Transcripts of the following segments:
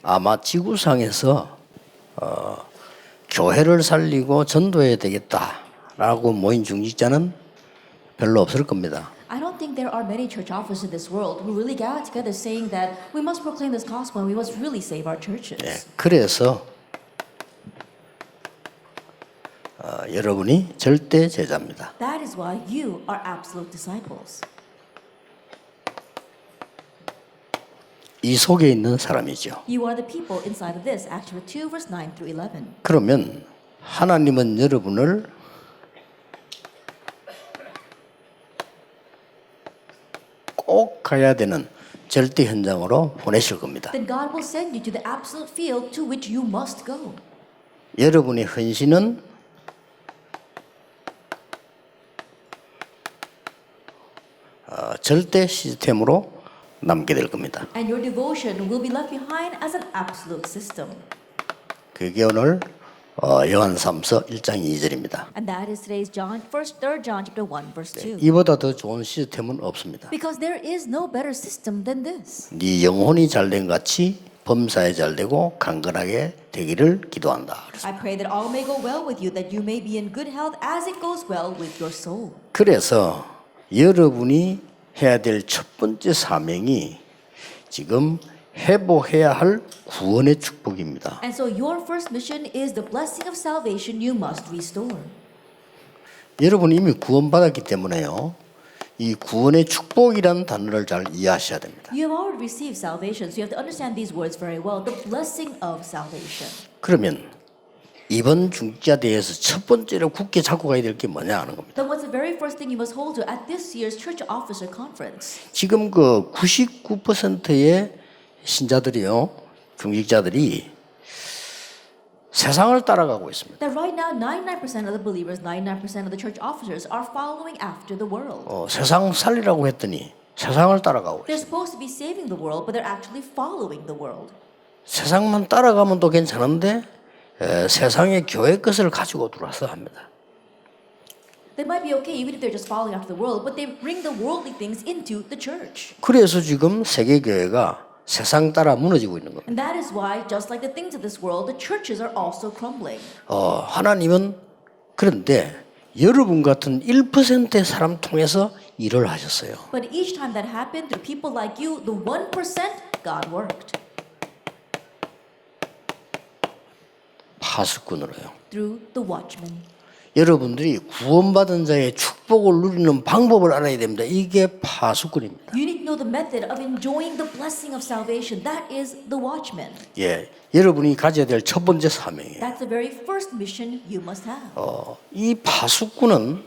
아마 지구상에서 교회를 살리고 전도해야 되겠다라고 모인 중직자는 별로 없을 겁니다. I don't think there are many church officers in this world who really gather together saying that we must proclaim this gospel and we must really save our churches. 그래서 여러분이 절대 제자입니다. That is why you are absolute disciples. 이 속에 있는 사람이죠. You are the people inside of this, Acts 2, verse 9 through 11. 그러면 하나님은 여러분을 꼭 가야 되는 절대 현장으로 보내실 겁니다. Then God will send you to the absolute field to which you must go. 여러분의 헌신은 절대 시스템으로 남게 될 겁니다. And your devotion will be left behind as an absolute system. 그게 오늘 요한삼서 1장 2절입니다. And that is today's John, 3 John chapter 1, verse 2. 이보다 더 좋은 시스템은 없습니다. Because there is no better system than this. 네 영혼이 잘된 같이 범사에 잘되고 강건하게 되기를 기도한다. I pray that all may go well with you, that you may be in good health as it goes well with your soul. 그래서 여러분이 해야 될 첫 번째 사명이 지금 회복해야 할 구원의 축복입니다. And so your first mission is the blessing of salvation you must restore. 여러분이 이미 구원받았기 때문에요. 이 구원의 축복이라는 단어를 잘 이해하셔야 됩니다. You have already received salvation, so you have to understand these words very well. The blessing of salvation. 그러면 이번 중직자 대회에서 첫 번째로 굳게 잡고 가야 될 게 뭐냐 하는 겁니다. Then what's the very first thing you must hold to at this year's Church Officer Conference? 지금 그 99%의 신자들이요, 중직자들이 세상을 따라가고 있습니다. That right now 99% of the believers, 99% of the church officers are following after the world. 세상 살리라고 했더니 세상을 따라가고 They're 있습니다. supposed to be saving the world, but they're actually following the world. 세상만 따라가면 또 괜찮은데 세상의 교회 것을 가지고 들어와서 합니다. They might be okay even if they're just following after the world, but they bring the worldly things into the church. 그래서 지금 세계 교회가 세상 따라 무너지고 있는 겁니다. And that is why, just like the things of this world, the churches are also crumbling. 하나님은 그런데 여러분 같은 1%의 사람 통해서 일을 하셨어요. But each time that happened, through people like you, the 1%, God worked. 파수꾼으로요. Through the watchmen. 여러분들이 구원받은 자의 축복을 누리는 방법을 알아야 됩니다. 이게 파수꾼입니다. You need to know the method of enjoying the blessing of salvation. That is the watchman. 예, 여러분이 가져야 될 첫 번째 사명이에요. That's the very first mission you must have. 이 파수꾼은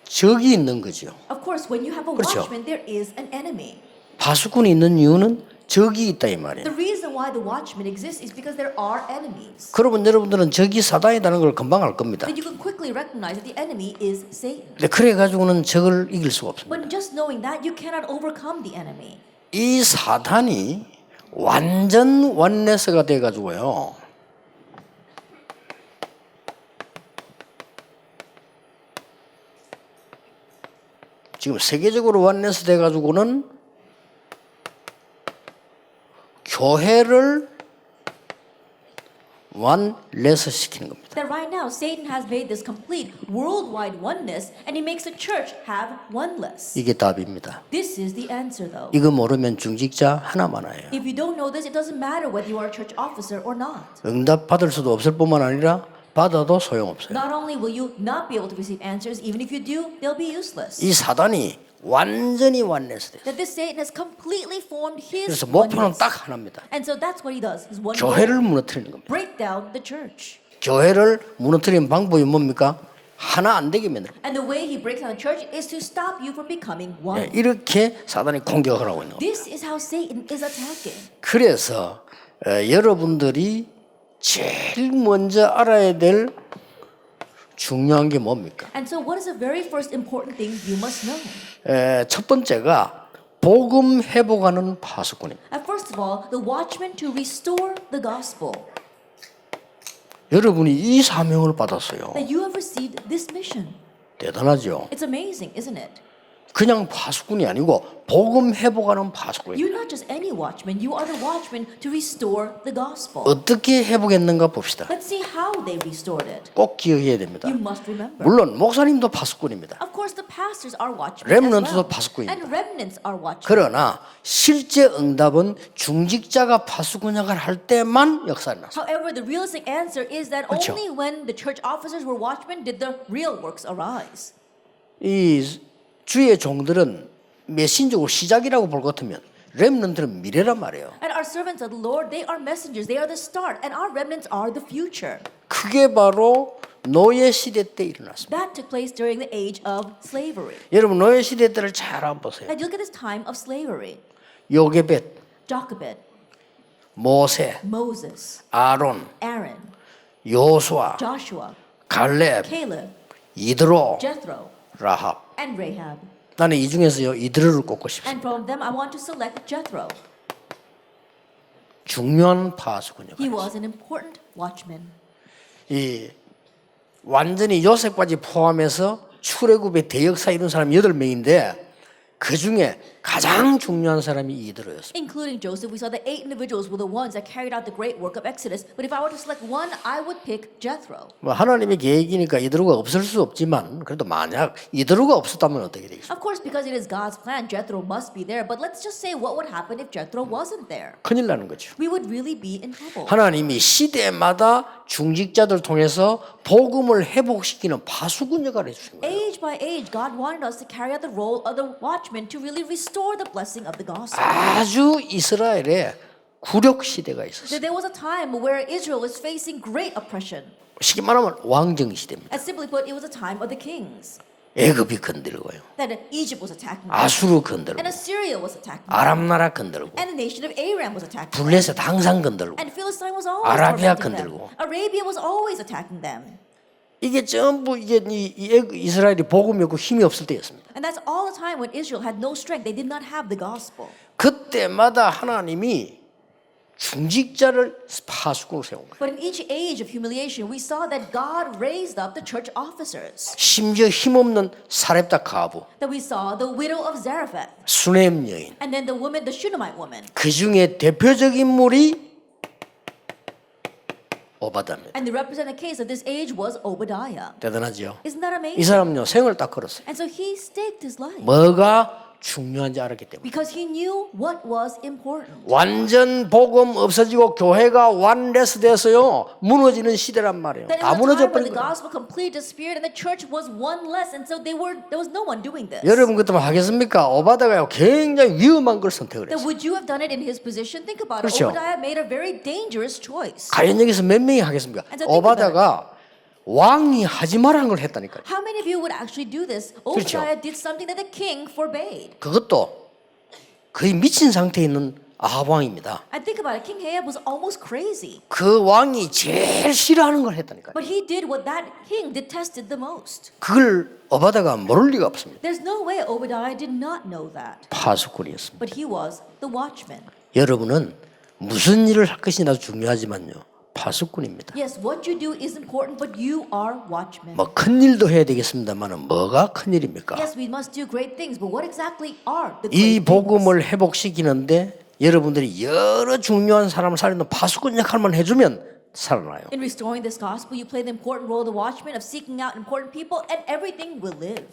적이 있는 거죠. Of course, when you have a 그렇죠. watchman, there is an enemy. 파수꾼이 있는 이유는 적이 있다 이 말이에요. The reason why the watchman exists is because there are enemies. 그러면 여러분들은 적이 사단이라는 걸 금방 알 겁니다. Then you can quickly recognize that the enemy is Satan. 근데 그래 가지고는 적을 이길 수가 없습니다. But just knowing that, you cannot overcome the enemy. 이 사단이 완전 원네스가 돼 가지고요. 지금 세계적으로 원네스 돼 가지고는 교회를 원레스 시키는 겁니다. That right now, Satan has made this complete worldwide oneness, and he makes the church have oneness. 이게 답입니다. This is the answer, though. 이거 모르면 중직자 하나만아요. If you don't know this, it doesn't matter whether you are a church officer or not. 응답 받을 수도 없을 뿐만 아니라 받아도 소용없어요. Not only will you not be able to receive answers, even if you do, they'll be useless. 이 사단이 완전히 원네스 돼요. That this Satan has completely formed his 그래서 목표는 oneness. 딱 하나입니다. And so that's what he does. His one 교회를 goal, 무너뜨리는 겁니다. break down the church. 교회를 무너뜨리는 방법이 뭡니까? 하나 안 되게 만들어. And the way he breaks down the church is to stop you from becoming one. 이렇게 사단이 공격을 하고 있는 겁니다. This is how Satan is attacking. 그래서 여러분들이 제일 먼저 알아야 될 중요한 게 뭡니까? And so what is the very first important thing you must know? 첫 번째가 복음 회복하는 파수꾼입니다. And first of all, the watchman to restore the gospel. 여러분이 이 사명을 받았어요. That you have received this mission. 대단하죠. It's amazing, isn't it? 그냥 파수꾼이 아니고 복음 회복하는 파수꾼이에요. You're not just any watchman. You are the watchman to restore the gospel. 어떻게 회복했는가 봅시다. Let's see how they restored it. 꼭 기억해야 됩니다. You must remember. 물론 목사님도 파수꾼입니다. Of course, the pastors are watchmen 렘넌트도 as well. 파수꾼입니다. And remnants are watchmen. 그러나 실제 응답은 중직자가 파수꾼 역할을 할 때만 역사가 났어요. However, the realistic answer is that 그렇죠. only when the church officers were watchmen did the real works arise. 이 주의 종들은 메신저고 시작이라고 볼 것 같으면 렘넌트는 미래란 말이에요. And our servants of the Lord, they are messengers. They are the start. And our remnants are the future. 그게 바로 노예 시대 때 일어났습니다. That took place during the age of slavery. 여러분 노예 시대 때를 잘 한번 보세요. And look at this time of slavery. 요게벳, Jochebed, 모세, Moses, 아론, Aaron, 요수아, Joshua, 갈렙, Caleb, 이드로, Jethro, 라합. and Rahab. 나는 이 중에서요 이드로를 꼽고 싶습니다. And from them, I want to select Jethro. 중요한 파수꾼이요. He was an important watchman. 이 완전히 요셉까지 포함해서 출애굽의 대역사 이룬 사람이 8명인데 그 중에 가장 중요한 사람이 이드로였습니다. Including Joseph, we saw that 8 individuals were the ones that carried out the great work of Exodus. But if I were to select one, I would pick Jethro. 뭐 하나님의 계획이니까 이드로가 없을 수 없지만 그래도 만약 이드로가 없었다면 어떻게 되겠습니까? Of course, because it is God's plan, Jethro must be there. But let's just say what would happen if Jethro wasn't there. 큰일 나는 거죠. We would really be in trouble. 하나님이 시대마다 중직자들 통해서 복음을 회복시키는 파수꾼 역할을 해주신 거예요. Age by age, God wanted us to carry out the role of the watchman to really restore the blessing of the gospel. 아주 이스라엘에 굴욕 시대가 있었어요. There was a time where Israel was facing great oppression. 쉽게 말하면 왕정 시대입니다. As simply put, it was a time of the kings. 애굽이 건들고요. That Egypt was attacking them. 아수르 건들고 And Assyria was attacking them. 아람 나라 건들고 And the nation of Aram was attacking them. 블레셋 항상 건들고 And Philistine was always 아라비아 tormenting them. 건들고. Arabia was always attacking them. 이게 전부 이게 이스라엘이 복음이 없고 힘이 없을 때였습니다. And that's all the time when Israel had no strength. They did not have the gospel. 그때마다 하나님이 중직자를 파수꾼으로 세운 거예요. But in each age of humiliation, we saw that God raised up the church officers. 심지어 힘없는 사렙다 가부, That we saw the widow of Zarephath. 수넴 여인, And then the woman, the Shunammite woman. 그 중에 대표적인 인물이 오바다입니다. And the representative case of this age was Obadiah. 대단하죠. Isn't that 이 amazing? 사람은요 생을 딱 걸었어요. And so he staked his life 뭐가 중요한지 알았기 때문에. because he knew what was important. 완전 복음 없어지고 교회가 완레스돼서요 무너지는 시대란 말이에요. That it 다 was a 무너져 time when 버린 the 거예요. gospel completely disappeared and the church was one less, and so there was no one doing this. 여러분 그때만 하겠습니까? 오바다가 굉장히 위험한 걸 선택을 Then 했어요. would you have done it in his position? Think about it. 그렇죠. Obadiah made a very dangerous choice. 과연 여기서 몇 명이 하겠습니까? And so think about 오바다가 왕이 하지 말라는 걸 했다니까요. How many of you would actually do this? 그렇죠. Obadiah did something that the king forbade. 그것도 거의 미친 상태에 있는 아합 왕입니다. And think about it. King Ahab was almost crazy. 그 왕이 제일 싫어하는 걸 했다니까요. But he did what that king detested the most. 그걸 오바다가 모를 리가 없습니다. There's no way Obadiah did not know that. 파수꾼이었습니다. But he was the watchman. 여러분은 무슨 일을 할 것이 나도 중요하지만요. 파수꾼입니다. Yes, what you do is important, but you are watchmen. 뭐 큰 일도 해야 되겠습니다만은 뭐가 큰 일입니까? Yes, we must do great things, but what exactly are the 이 great things? 복음을 회복시키는데 여러분들이 여러 중요한 사람을 살리는 파수꾼 역할만 해주면 살아나요. In restoring this gospel, you play the important role of the watchman of seeking out important people, and everything will live.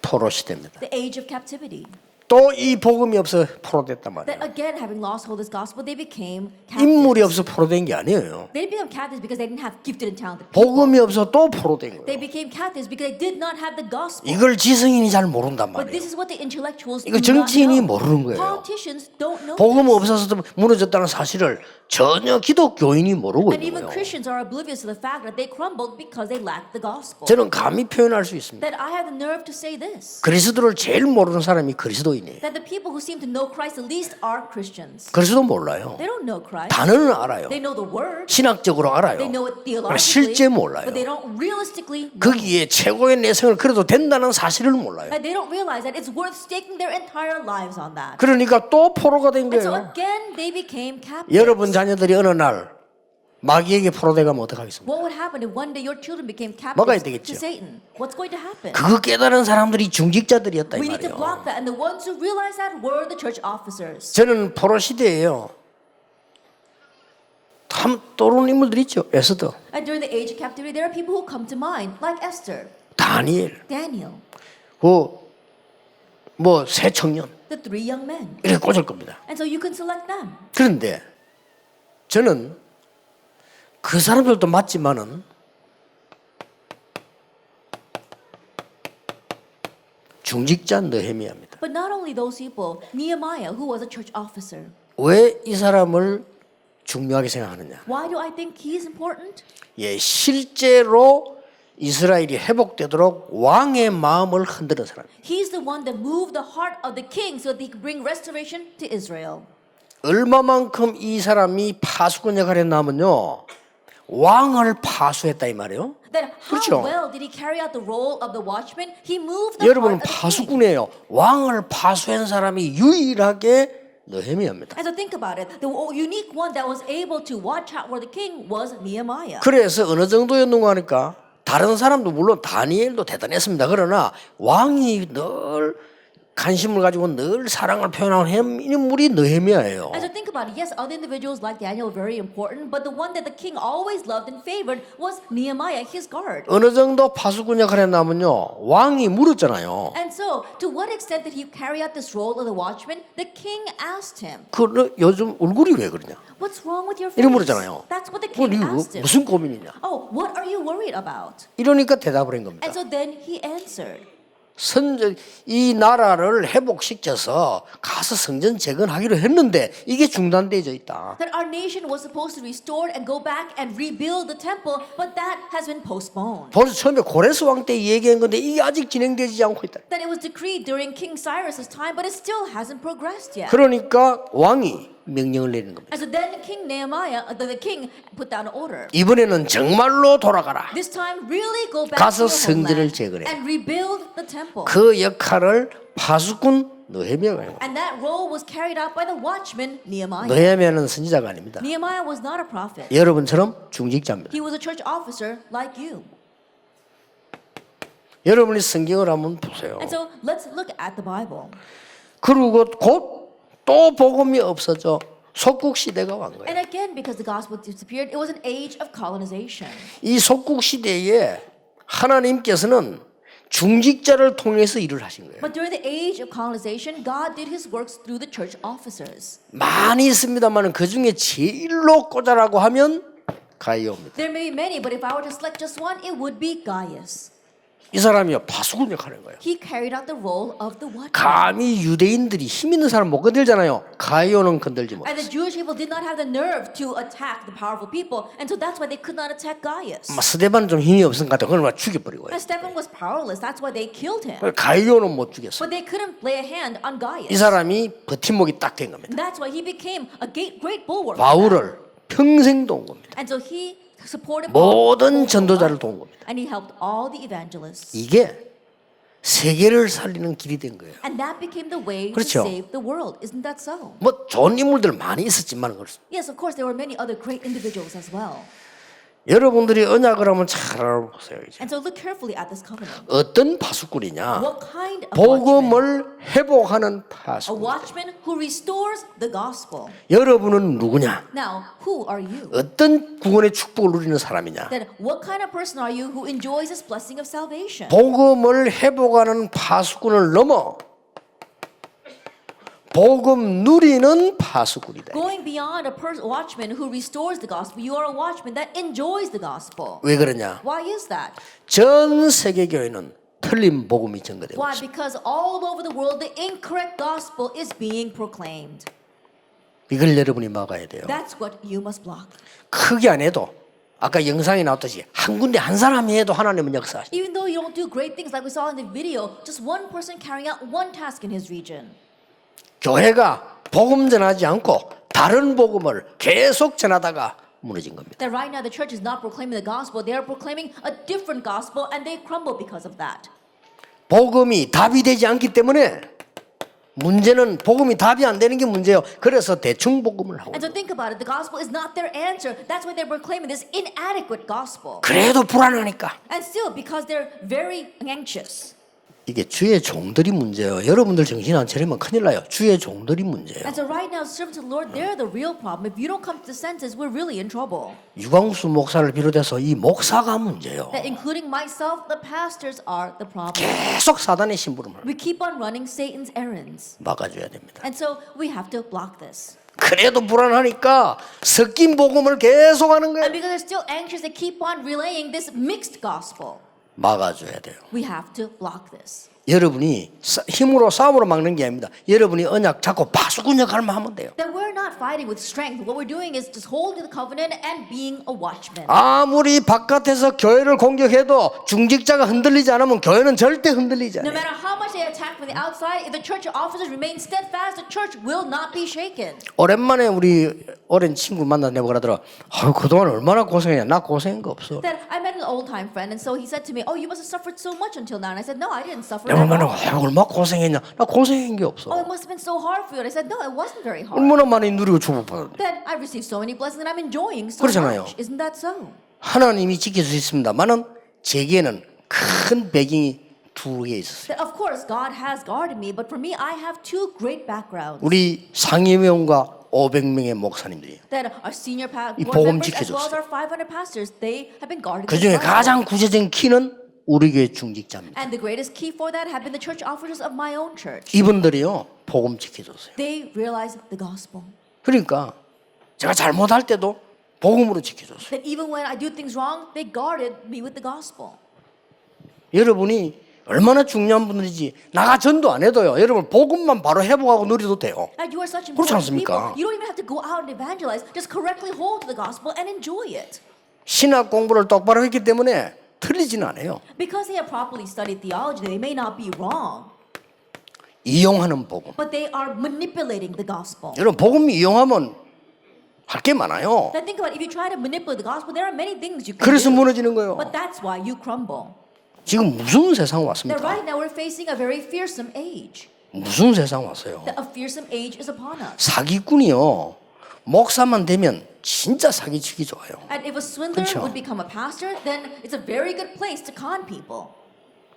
포로 시대입니다. The age of captivity. 또 이 복음이 없어 포로됐단 That 말이에요. again, having lost hold of this gospel, they became 인물이 captives. 없어 포로된 게 아니에요. They didn't become captives because they didn't have gifted and talented people. 복음이 없어 또 포로된 They 거예요. became captives because they did not have the gospel. 이걸 지성인이 잘 모른단 But this 말이에요. is what the intellectuals 이거 do not 정치인이 know. 모르는 거예요. Politicians don't know 복음 this. 없어서 무너졌다는 사실을 전혀 기독교인이 모르고 And 있는 even 거예요. Christians are oblivious to the fact that they crumbled because they lacked the gospel. 저는 감히 표현할 수 있습니다. That I have the nerve to say this. 그리스도를 제일 모르는 사람이 그리스도인이에요. That the people who seem to know Christ the least are Christians. 그리스도 몰라요. They don't know Christ. 단어는 알아요. They know the word. 신학적으로 알아요. They know it 그러나 theologically. 실제 몰라요. But they don't realistically know. 거기에 최고의 내성을 그래도 된다는 사실을 몰라요. And they don't realize that it's worth staking their entire lives on that. 그러니까 또 포로가 된 And so 거예요. again, they became captives. 여러분 자녀들이 어느 날 마귀에게 포로돼가면 어떡하겠습니까? What would happen if one day your children became 막아야 captives 되겠죠. to Satan? What's going to happen? 그거 깨달은 사람들이 중직자들이었다 이 We need to 말이에요. block that, and the ones who realized that were the church officers. 저는 포로 시대예요. 참 떠오르는 인물들 있죠. 에스더, And during the age of captivity, there are people who come to mind, like Esther, 다니엘, Daniel, 뭐 새 청년 the three young men. 이렇게 꽂을 겁니다. And so you can select them. 그런데 저는 그 사람들도 맞지만은 중직자 느헤미야입니다. But not only those people, Nehemiah, who was a church officer. 왜 이 사람을 중요하게 생각하느냐? Why do I think he is important? 예, 실제로 이스라엘이 회복되도록 왕의 마음을 흔드는 사람. He's the one that moved the heart of the king so that he could bring restoration to Israel. 얼마만큼 이 사람이 파수꾼 역할을 했냐면요, 왕을 파수했다 이 말이에요. That how 그렇죠. well did he carry out the role of the watchman? He moved the 여러분은 heart of the king. 파수꾼이에요. 왕을 파수한 사람이 유일하게 느헤미야입니다. And so think about it. The unique one that was able to watch out for the king was Nehemiah. 그래서 어느 정도였는가 하니까 다른 사람도 물론 다니엘도 대단했습니다. 그러나 왕이 늘 관심을 가지고 늘 사랑을 표현하는 인물이 느헤미야예요. And so think about it. Yes, other individuals like Daniel were very important, but the one that the king always loved and favored was Nehemiah, his guard. 어느 정도 파수꾼 역할을 했냐면요, 왕이 물었잖아요. And so, to what extent did he carry out this role of the watchman? The king asked him, 요즘 얼굴이 왜 그러냐? "What's wrong with your face?" 이런 물었잖아요. That's what the king asked him. 무슨 고민이냐? Oh, what are you worried about? 이러니까 대답을 한 겁니다. And so then he answered, 이 나라를 회복시켜서 가서 성전 재건하기로 했는데 이게 중단되어져 있다. that our nation was supposed to restore and go back and rebuild the temple, but that has been postponed. 벌써 처음에 고레스 왕 때 얘기한 건데 이게 아직 진행되지 않고 있다. That it was decreed during King Cyrus's time, but it still hasn't progressed yet. 그러니까 왕이 명령을 내리는 겁니다. And so then King Nehemiah, the king, put down an order. 이번에는 정말로 돌아가라. This time, really go back 가서 to your 성전을 homeland 재건해. and rebuild the temple. 그 역할을 파수꾼 느헤미야가 해요. And that role was carried out by the watchman Nehemiah. 느헤미야는 선지자가 아닙니다. Nehemiah was not a prophet. 여러분처럼 중직자입니다. He was a church officer like you. 여러분이 성경을 한번 보세요. And so let's look at the Bible. 그리고 곧 또 복음이 없어져 속국 시대가 온 거예요. And again, because the gospel disappeared, it was an age of colonization. 이 속국 시대에 하나님께서는 중직자를 통해서 일을 하신 거예요. But during the age of colonization, God did his works through the church officers. 많이 있습니다만 그 중에 제일로 꽂아라고 하면 가이오입니다. There may be many, but if I were to select just one, it would be Gaius. 이 사람이요 파수꾼 역할을 한 거예요. He carried out the role of the watchman. 감히 유대인들이 힘 있는 사람 못 건들잖아요. 가이오는 건들지 And the 못했어요. Jewish people did not have the nerve to attack the powerful people, and so that's why they could not attack Gaius. 스데반은 좀 힘이 없은 것 같아요. 그걸 막 죽여버리고. And Stephen was powerless, that's why they killed him. 가이오는 못 죽였어요. But they couldn't lay a hand on 이 Gaius. 사람이 버팀목이 딱 된 겁니다. And that's why he became a great bulwark. 바울을 평생 도운 겁니다. And so he supported 모든 Paul 전도자를 도운 겁니다. and he helped all the evangelists. 이게 세계를 살리는 길이 된 거예요. And that became the way 그렇죠. to save the world. Isn't that so? 뭐 좋은 인물들 많이 있었지만 그렇습니다. Yes, of course, there were many other great individuals as well. 여러분들이 언약을 한번 잘 알아보세요. 이제. And so look carefully at this covenant. 어떤 파수꾼이냐? What kind of watchman? 복음을 회복하는 A 파수꾼. watchman who restores the gospel. 여러분은 누구냐? Now, who are you? 어떤 구원의 축복을 누리는 사람이냐? Then what kind of person are you who enjoys this blessing of salvation? 복음을 회복하는 파수꾼을 넘어 복음 누리는 파수꾼이다. Going beyond a watchman who restores the gospel, you are a watchman that enjoys the gospel. 왜 그러냐? Why is that? 전 세계 교회는 틀린 복음이 전거되고 Why? 있습니다. Because all over the world, the incorrect gospel is being proclaimed. 이걸 여러분이 막아야 돼요. That's what you must block. 크게 안 해도 아까 영상에 나왔듯이 한 군데 한 사람이 해도 하나님은 역사하시죠. Even though you don't do great things like we saw in the video, just one person carrying out one task in his region. 교회가 복음 전하지 않고 다른 복음을 계속 전하다가 무너진 겁니다. That right now the church is not proclaiming the gospel, they are proclaiming a different gospel and they crumble because of that. 복음이 답이 되지 않기 때문에 문제는 복음이 답이 안 되는 게 문제예요. 그래서 대충 복음을 하고. And so think about it. The gospel is not their answer. That's why they're proclaiming this inadequate gospel. 그래도 불안하니까. And still, because they're very anxious. 이게 주의 종들이 문제예요. 여러분들 정신 안 차리면 큰일 나요. 주의 종들이 문제예요. And so right now, servants of the Lord, they're the real problem. If you don't come to the senses, we're really in trouble. 유광수 목사를 비롯해서 이 목사가 문제예요. That including myself, the pastors are the problem. 계속 사단의 심부름을 We keep on running Satan's errands. 막아줘야 됩니다. And so we have to block this. 그래도 불안하니까 섞인 복음을 계속하는 거예요. And because they're still anxious, they keep on relaying this mixed gospel. 막아줘야 돼요. We have to block this. 여러분이 힘으로 싸움으로 막는 게 아닙니다. 여러분이 언약 잡고 바수군 역할만 하면 돼요. That we're not fighting with strength. What we're doing is just holding the covenant and being a watchman. 아무리 바깥에서 교회를 공격해도 중직자가 흔들리지 않으면 교회는 절대 흔들리지 No 않아요. matter how much they attack from the outside, if the church officers remain steadfast, the church will not be shaken. 오랜만에 우리 오랜 친구 만나내고 그러더라. 그동안 얼마나 고생했냐. 나 고생한 거 없어. That I met an old time friend, and so he said to me, "Oh, you must have suffered so much until now." And I said, "No, I didn't suffer at 얼마나 all." 얼마나 고생했냐. 나 고생한 게 Oh, 없어. it must have been so hard for you. And I said, "No, it wasn't very hard." 얼마나 많이 누리고 축복받았는데. Then I've received so many blessings, and I'm enjoying so 그렇잖아요. much. Isn't that so? 하나님이 지킬 수 있습니다만은 제게는 큰 배경이 두 개 있었어요. That of course God has guarded me, but for me, I have two great backgrounds. 우리 상임위원과 500명의 목사님들이 That our senior 이 board 복음 members as well as 지켜줬어요. our 500 pastors, they have been guarded. 그 중에 가장 구체적인 키는 우리 교회 중직자입니다. And the greatest key for that have been the church officers of my own church. 이분들이요 복음 지켜줬어요. They realized the gospel. 그러니까 제가 잘못할 때도 복음으로 지켜줬어요. That even when I do things wrong, they guarded me with the gospel. 여러분이 얼마나 중요한 분들이지. 나가 전도 안 해도요. 여러분 복음만 바로 회복하고 누려도 돼요. And you are such 그렇지 important people. 않습니까? You don't even have to go out and evangelize. Just correctly hold to the gospel and enjoy it. 신학 공부를 똑바로 했기 때문에 틀리지는 않아요. Because they have properly studied theology, they may not be wrong, 이용하는 복음. but they are manipulating the gospel. 여러분 복음 이용하면 할 게 많아요. Now think about it. If you try to manipulate the gospel, there are many things you can 그래서 do. 무너지는 거예요. But that's why you crumble. 지금 무슨 세상 That 왔습니까? right now we're facing a very fearsome age. 무슨 세상 왔어요? That a fearsome age is upon us. 사기꾼이요. 목사만 되면 진짜 사기치기 좋아요. And if a swindler 그렇죠. would become a pastor, then it's a very good place to con people.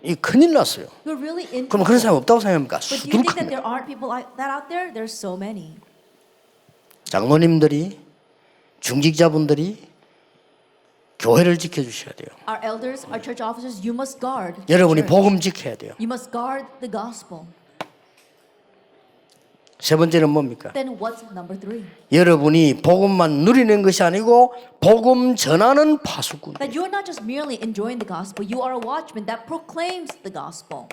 이 큰일 났어요. You're really in 그럼 그런 trouble. 사람 없다고 생각합니까? But do you think that 수두룩합니다. there aren't people like that out there? There's so many. 장로님들이 중직자분들이 교회를 지켜주셔야 돼요. Our elders, our church officers, you must guard the 여러분이 church. 복음 지켜야 돼요. You must guard the gospel. 세 번째는 뭡니까? Then what's number 3? 여러분이 복음만 누리는 것이 아니고 복음 전하는 파수꾼. That you're not just merely enjoying the gospel, you are a watchman that proclaims the gospel.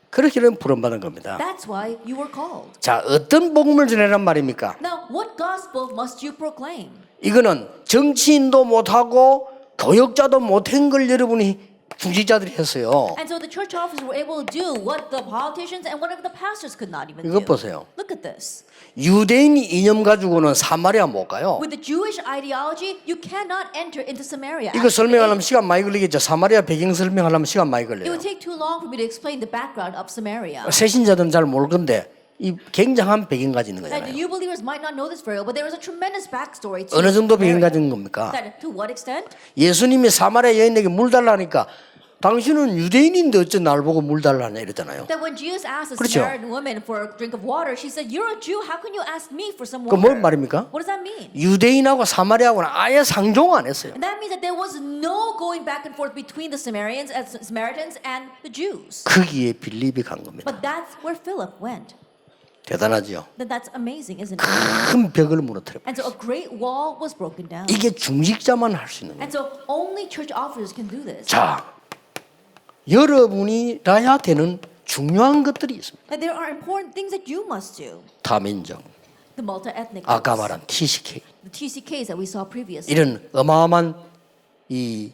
그렇게는 부름받은 겁니다. That's why you were called. 자, 어떤 복음을 전하란 말입니까? Now, what gospel must you proclaim? 이거는 정치인도 못하고 교역자도 못한 걸 여러분이 중직자들이 했어요. And so the church officers were able to do what the politicians and whatever the pastors could not even 이것 do. 보세요. Look at this. 유대인 이념 가지고는 사마리아 못 가요. With the Jewish ideology, you cannot enter into Samaria. 이거 Actually, 설명하려면 시간 많이 걸리겠죠. 사마리아 배경 설명하려면 시간 많이 it 걸려요. would take too long for me to explain the background of Samaria. 새신자들은 잘 모를 건데 이 굉장한 배경 가지는 Now, the 거잖아요. new believers might not know this very well, but there is a tremendous backstory to 어느 정도 배경 Samaria. 가진 겁니까? That to what extent? 예수님이 사마리아 여인에게 물 달라니까 당신은 유대인인데 어째 날 보고 물 달라냐 이러잖아요. That when Jesus asked a 그렇죠. Samaritan woman for a drink of water, she said, "You're a Jew. How can you ask me for some 그 water?" 뭔 말입니까? What does that mean? 유대인하고 사마리아하고는 아예 상종 안 했어요. And that means that there was no going back and forth between the Samaritans and the Jews. 거기에 빌립이 간 겁니다. But that's where Philip went. 대단하죠. Then that's amazing, isn't it? 큰 벽을 무너뜨려. And so a great wall was broken down. 이게 중직자만 할 수 있는 거예요. And so only church officers can do this. 자, 여러분이라야 되는 중요한 것들이 있습니다. That there are important things that you must do. 다민족, The multi-ethnic 아까 groups, 말한 TCK the TCKs that we saw previously. 이런 어마어마한 이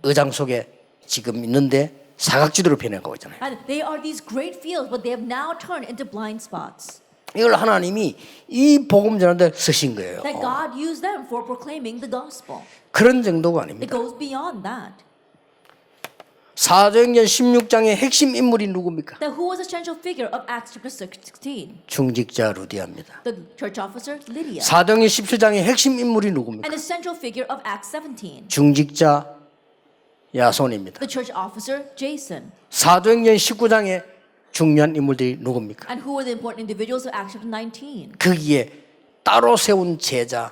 의장 속에 지금 있는데 사각지대로 변해가고 있잖아요. And they are these great fields, but they have now turned into blind spots. 이걸 하나님이 이 복음 전하는데 쓰신 거예요. That God used them for proclaiming the gospel. 그런 정도가 It 아닙니다. goes beyond that. 사도행전 16장의 핵심 인물이 누굽니까? Then who was the central figure of Acts chapter 16? 중직자 루디아입니다. The church officer Lydia. 사도행전 17장의 핵심 인물이 And 누굽니까? the central figure of Acts 17. 중직자 야손입니다. The church officer Jason. 사도행전 19장의 중요한 인물들이 누굽니까? And who were the important individuals of Acts chapter 19? 거기에 따로 세운 제자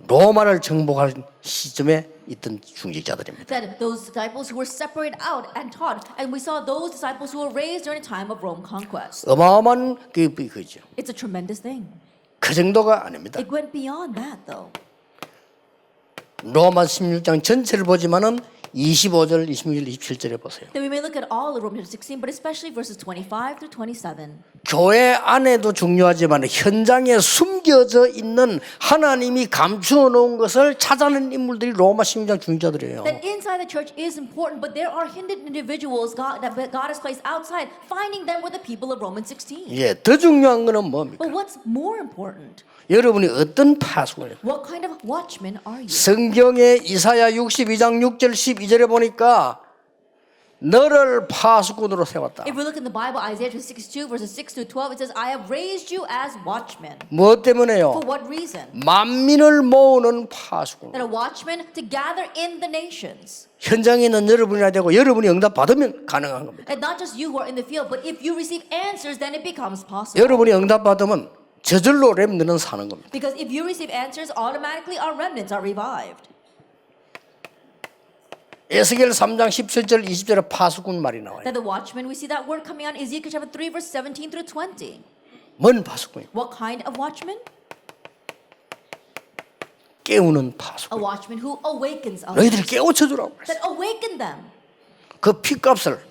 로마를 정복할 시점에 있던 중직자들입니다. That those disciples who were separated out and taught, and we saw those disciples who were raised during the time of Rome conquest. 어마어마한 그죠. It's a tremendous thing. 그 정도가 아닙니다. It went beyond that, though. 로마 16장 전체를 보지만은 25절, 26절, 27절에 보세요. Then we may look at all of Romans 16, but especially verses 25 through 27. 교회 안에도 중요하지만 현장에 숨겨져 있는 하나님이 감추어 놓은 것을 찾아낸 인물들이 로마 16장 중직자들이에요. That inside the church is important, but there are hidden individuals that God has placed outside. Finding them were the people of Romans 16. 예, 더 중요한 거는 뭡니까? But what's more important? 여러분이 어떤 파수꾼이에요? What kind of watchman are you? 성경의 이사야 62장 6절 12절에 보니까 너를 파수꾼으로 세웠다. If we look in the Bible, Isaiah 62 verses 6 to 12, it says, I have raised you as watchmen. 무엇 때문에요? For what reason? 만민을 모으는 파수꾼. That a watchman to gather in the nations. 현장에 있는 여러분이나 되고 여러분이 응답 받으면 가능한 겁니다. And not just you who are in the field, but if you receive answers, then it becomes possible. 여러분이 응답 받으면 저절로 렘넌트는 사는 겁니다. Because if you receive answers, automatically our remnants are revived. 에스겔 3장 17절 20절에 파수꾼 말이 나와요. That the watchman, we see that word coming out in Ezekiel chapter 3 verse 17 through 20. 뭔 파수꾼이요? What kind of watchman? 깨우는 A 파수꾼. watchman who awakens others. 너희들 깨우쳐주라고 그랬어요. That awaken them. 그 피값을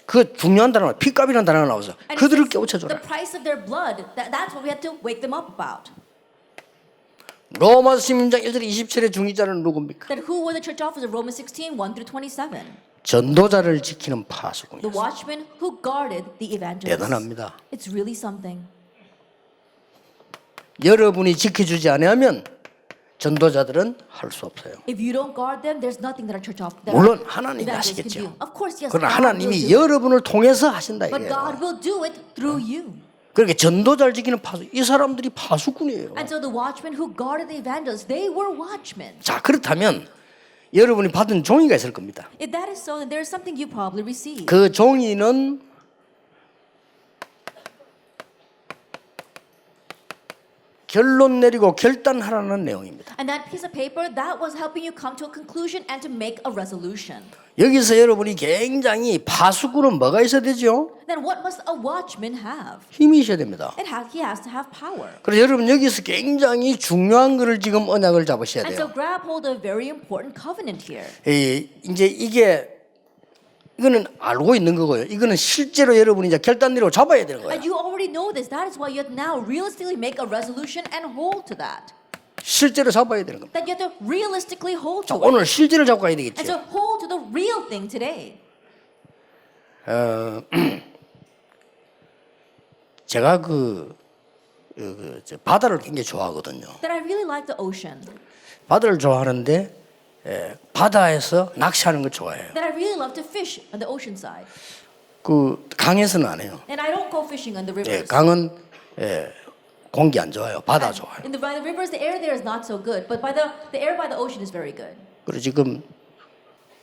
그 중요한 단어가 피값이라는 단어가 나와서 And 그들을 it says 깨우쳐줘라. the price of their blood. That's what we had to wake them up about. 로마 16장 1절 27의 중직자는 누굽니까? That who were the church officers of Romans 16, 1 through 27? 전도자를 지키는 The 파수꾼이었어요. watchman who guarded the evangelists. 대단합니다. It's really something. 여러분이 지켜주지 않으면 전도자들은 할 수 없어요. If you don't guard them, there's nothing that our church that 물론 our 하나님이 evangelists can 하시겠죠. do. Of course, yes. 그러나 God will 하나님이 do it. 여러분을 통해서 하신다 But 이거예요. God will do it through you. 그렇게 전도자를 지키는 파수, 이 사람들이 파수꾼이에요. And so the watchmen who guarded the evangelists, they were watchmen. 자, 그렇다면 여러분이 받은 종이가 있을 겁니다. If that is so, then there is something you probably received. 그 종이는 결론 내리고 결단하라는 내용입니다. And that piece of paper, that was helping you come to a conclusion and to make a resolution. 여기서 여러분이 굉장히 파수꾼은 뭐가 있어야 되죠? Then what must a watchman have? 힘이 있어야 됩니다. He has to have power. 그래서 여러분 여기서 굉장히 중요한 거를 지금 언약을 잡으셔야 And 돼요. so grab hold of a very important covenant here. 이제 이거는 알고 있는 거고요. 이거는 실제로 여러분이 이제 결단 내리고 잡아야 되는 거예요. And you already know this. That is why you have to now realistically make a resolution and hold to that. 실제로 잡아야 되는 겁니다. That you have to realistically hold 자, to it. 오늘 실제를 잡고 가야 And 되겠죠. so hold to the real thing today. 제가 저 바다를 굉장히 좋아하거든요. That I really like the ocean. 바다를 좋아하는데 바다에서 낚시하는 걸 좋아해요. That I really love to fish on the ocean side. 그 강에서는 안 해요. And I don't go fishing on the rivers. 강은 공기 안 좋아요. 바다 좋아요. By the rivers, the air there is not so good. But by the air by the ocean is very good. 그리고 지금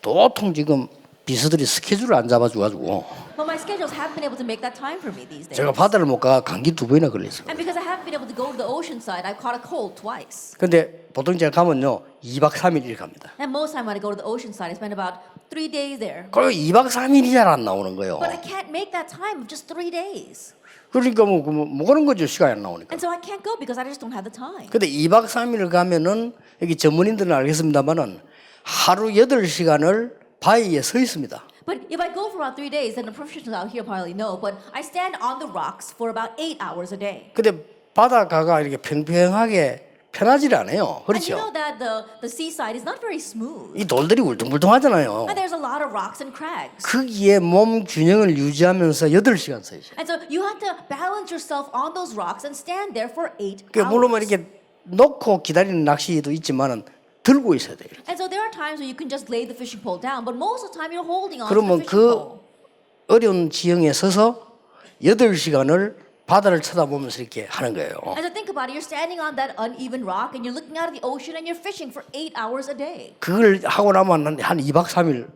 도통 지금 비서들이 스케줄을 안 잡아줘가지고 But my schedules haven't been able to make that time for me these days. 제가 바다를 못 가 감기 2번이나 걸렸어요. And because I haven't been able to go to the ocean side, I caught a cold twice. 근데 보통 제가 가면요 2박 3일 갑니다. And most time when I go to the ocean side, I spend about 3 days there. 그리고 2박 3일이 잘 안 나오는 거예요. But I can't make that time of just 3 days. 그러니까 뭐 그런 거죠. 시간이 안 나오니까. And so I can't go because I just don't have the time. 근데 2박 3일을 가면은 여기 전문인들은 알겠습니다만은 하루 8시간을 바위에 서 있습니다. But if I go for about 3 days, then the professionals out here probably know, but I stand on the rocks for about 8 hours a day. 근데 바닷가가 이렇게 평평하게 편하지 않아요. And you 그렇죠? know that the seaside is not very smooth. 이 돌들이 울퉁불퉁하잖아요. And there's a lot of rocks and crags. 거기에 몸 균형을 유지하면서 8시간 서 있어요. And so you have to balance yourself on those rocks and stand there for 8 그 물론 hours. 이렇게 놓고 기다리는 낚시도 있지만은 들고 있어야 돼요. And so there are times where you can just lay the fishing pole down, but most of the time you're holding on to 그러면 the fishing pole. 그 어려운 지형에 서서 8시간을 바다를 쳐다보면서 이렇게 하는 거예요. And so think about it, you're standing on that uneven rock and you're looking out at the ocean and you're fishing for 8 hours a day. 그걸 하고 나면 한 2박 3일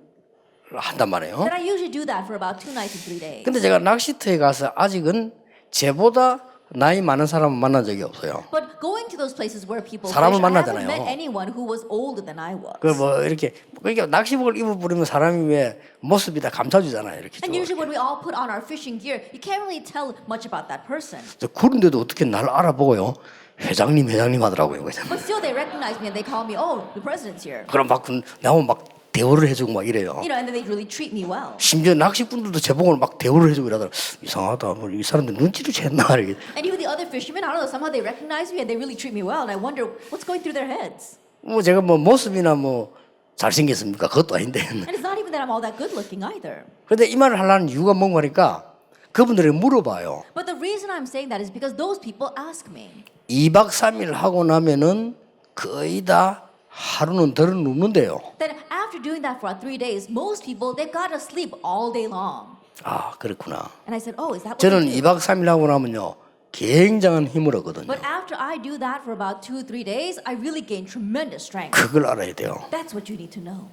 한단 말이에요. And I usually do that for about 2 nights and 3 days. 근데 제가 낚시터에 가서 아직은 제보다 나이 많은 사람을 만난 적이 없어요. But going to those places where people fish, 사람을 I haven't 만나잖아요. met anyone who was older than I was. 그 뭐 이렇게 그러니까 낚시복을 입어버리면 사람이 왜 모습이 다 감춰주잖아요. 이렇게. And usually when we all put on our fishing gear, you can't really tell much about that person. 그런데도 어떻게 날 알아보고요? 회장님 하더라고요. But still they recognize me and they call me, oh, the president's here. 그럼 막 나오면 막 대우를 해주고 막 이래요. You know, and then they really treat me well. 심지어 낚시꾼들도 제복을 막 대우를 해주고 이러더라. 이상하다. 뭐 이 사람들 눈치를 챘나 이렇게. And even the other fishermen, I don't know, somehow they recognize me and they really treat me well. And I wonder what's going through their heads. 뭐 제가 뭐 모습이나 뭐 잘생겼습니까? 그것도 아닌데. And it's not even that I'm all that good looking either. 그런데 이 말을 하려는 이유가 뭔가 하니까 그분들이 물어봐요. But the reason I'm saying that is because those people ask me. 2박 3일 하고 나면은 거의 다 하루는 덜 눕는데요. That after doing that for 3 days, most people, they've got to sleep all day long. 아, 그렇구나. And I said, oh, is that what 저는 you do? 2박 3일 하고 나면요. 굉장한 힘을 얻거든요. But after I do that for about 2-3 days, I really gain tremendous strength. 그걸 알아야 돼요. That's what you need to know.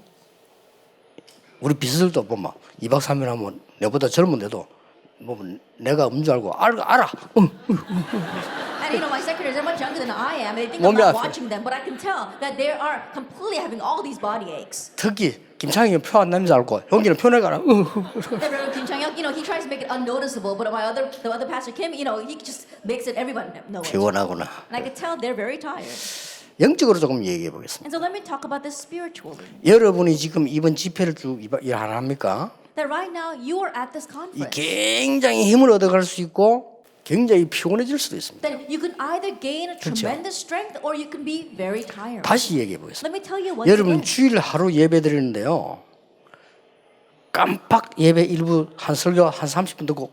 우리 비서들도 보면 2박 3일 하면 내보다 젊은데도 뭐 내가 줄 알고 알아. And you know, my secretaries are much younger than I am. And they think 몸이 I'm not 아파요. watching them, but I can tell that they are completely having all these body aches. 특히 김창희는 표 안 남지 알고 형기는 표 내가라. The Reverend Kim Chang-hyuk, you know, he tries to make it unnoticeable, but the other pastor Kim, you know, he just makes it everyone know it. 피곤하구나. And I could tell they're very tired. 영적으로 조금 얘기해 보겠습니다. And so let me talk about this spiritually. 여러분이 지금 이번 집회를 쭉 일 안 합니까? That right now you are at this 이 conference. 굉장히 힘을 얻어갈 수 있고 굉장히 피곤해질 수도 있습니다. That you can either gain a 그렇죠. tremendous strength or you can be very tired. 다시 얘기해 보겠습니다. Let me tell you once 여러분 again. 주일 하루 예배 드리는데요. 깜빡 예배 일부 한 설교 한 30분 듣고